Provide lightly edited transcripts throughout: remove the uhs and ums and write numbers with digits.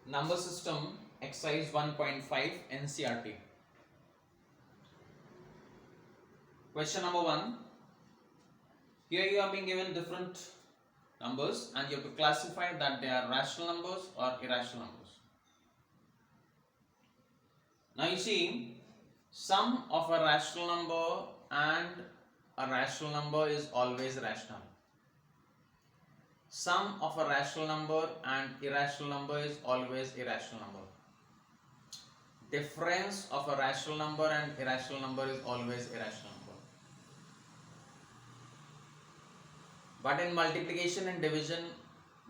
Number system exercise 1.5 NCRT. Question number 1. Here you are being given different numbers and you have to classify that they are rational numbers or irrational numbers. Now you see, sum of a rational number and a rational number is always rational. Sum of a rational number and irrational number is always irrational number. Difference of a rational number and irrational number is always irrational number. But in multiplication and division,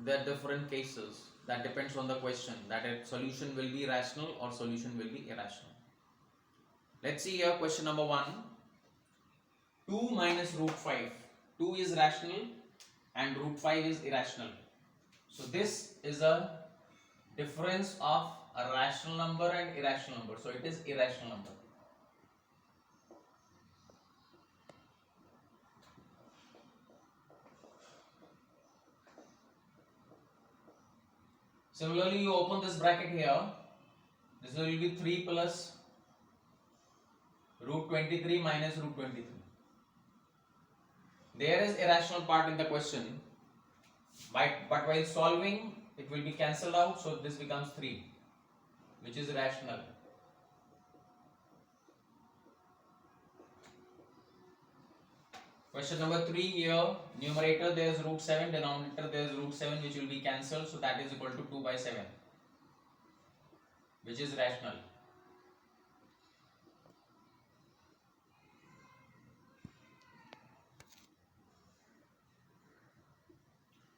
there are different cases. That depends on the question, that a solution will be rational or solution will be irrational. Let's see here question number 1. 2 minus root 5. 2 is rational and root 5 is irrational. So this is a difference of a rational number and irrational number. So it is irrational number. Similarly, you open this bracket here. This will be 3 plus root 23 minus root 23. There is irrational part in the question, but while solving, it will be cancelled out. So this becomes 3, which is rational. Question number 3 here, numerator there is root 7, denominator there is root 7, which will be cancelled, so that is equal to 2 by 7, which is rational.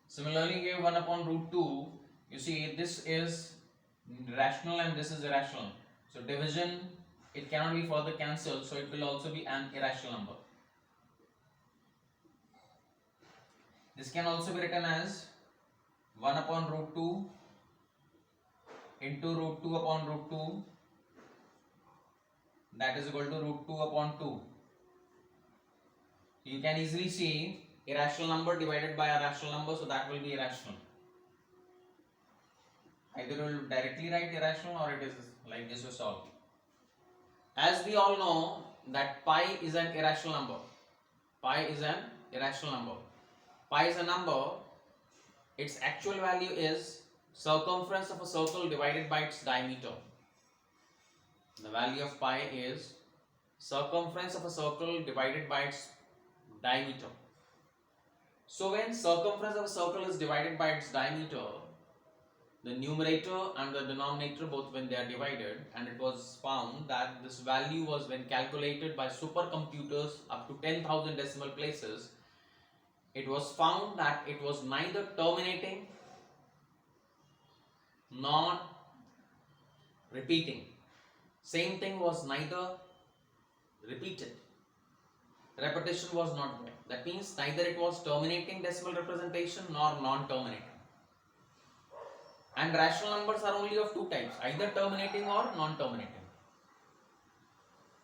Similarly, here 1 upon root 2, you see this is rational and this is irrational. So division, it cannot be further cancelled, so it will also be an irrational number. This can also be written as 1 upon root 2 into root 2 upon root 2, that is equal to root 2 upon 2. You can easily see irrational number divided by a rational number, so that will be irrational. Either you will directly write irrational or it is like this to solve. As we all know that pi is an irrational number. Pi is an irrational number. Pi is a number, its actual value is circumference of a circle divided by its diameter. The value of pi is circumference of a circle divided by its diameter. So when circumference of a circle is divided by its diameter, the numerator and the denominator both when they are divided, and it was found that this value was when calculated by supercomputers up to 10,000 decimal places, it was found that it was neither terminating nor repeating. Same thing was neither repeated. Repetition was not there. That means neither it was terminating decimal representation nor non-terminating. And rational numbers are only of two types, either terminating or non-terminating.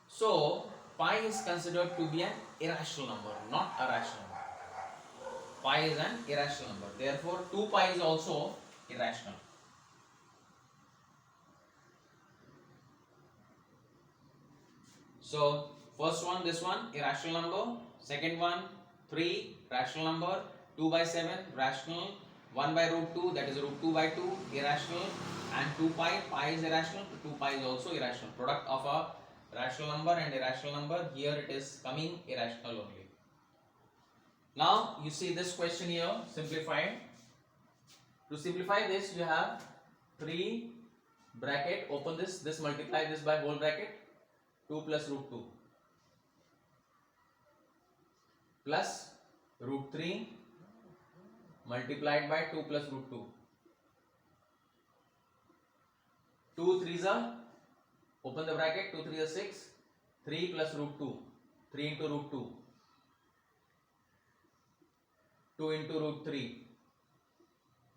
So pi is considered to be an irrational number, not a rational number. Pi is an irrational number. Therefore, 2 pi is also irrational. So first one, this one, irrational number. Second one, 3, rational number. 2 by 7, rational. 1 by root 2, that is root 2 by 2, irrational. And 2 pi, pi is irrational. 2 pi is also irrational. Product of a rational number and irrational number. Here it is coming irrational only. Now you see this question here, simplified. To simplify this, you have 3 bracket, open this multiply this by whole bracket, 2 plus root 2 plus root 3 multiplied by 2 plus root 2. 2 3s are, open the bracket, 2 3s are 6, 3 plus root 2, 3 into root 2, 2 into root 3,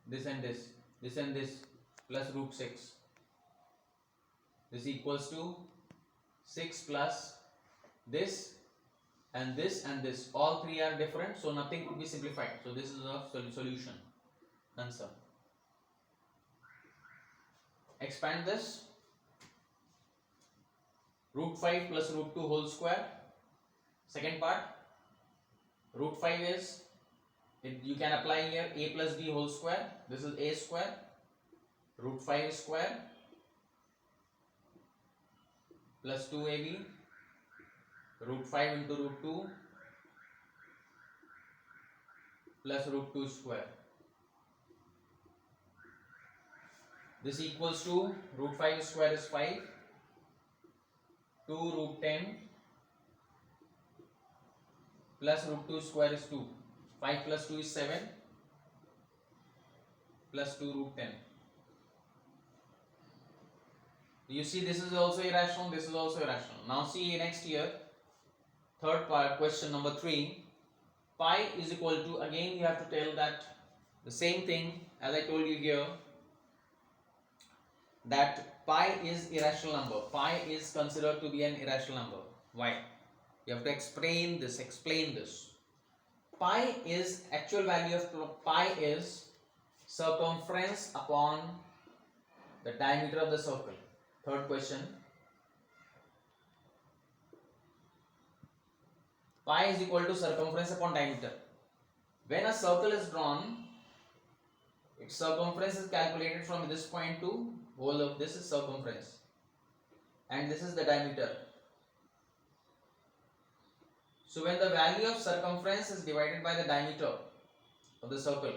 this and this, this and this, plus root 6. This equals to 6 plus this and this and this. All three are different, so nothing could be simplified. So this is a solution answer. expand this. Root 5 plus root 2 whole square. Second part, root 5 is, you can apply here a plus b whole square. This is a square. Root 5 square plus 2ab. Root 5 into root 2 plus root 2 square. This equals to root 5 square is 5. 2 root 10 plus root 2 square is 2. 5 plus 2 is 7 plus 2 root 10. You see, this is also irrational, this is also irrational. Now see next here, third part, question number 3. Pi is equal to, again you have to tell that the same thing as I told you here, that pi is irrational number. Pi is considered to be an irrational number. Why? You have to explain this. Pi is, actual value of pi is circumference upon the diameter of the circle. Third question. Pi is equal to circumference upon diameter. When a circle is drawn, its circumference is calculated from this point to whole of this is circumference, and this is the diameter. So when the value of circumference is divided by the diameter of the circle,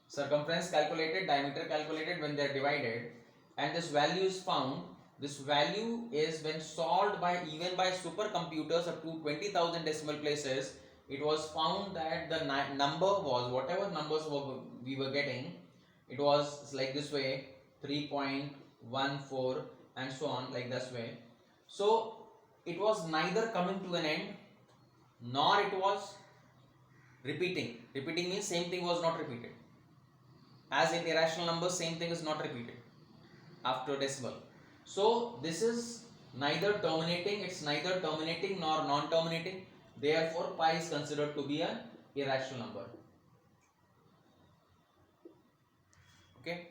circumference calculated, diameter calculated, when they are divided, and this value is found, this value is when solved by even by supercomputers up to 20,000 decimal places, it was found that the number was, whatever numbers we were getting, it was like this way, 3.14 and so on, like this way. So it was neither coming to an end nor it was repeating. Repeating means same thing was not repeated. As in irrational numbers, same thing is not repeated after decimal. So this is neither terminating, it's neither terminating nor non-terminating. Therefore pi is considered to be an irrational number. Okay.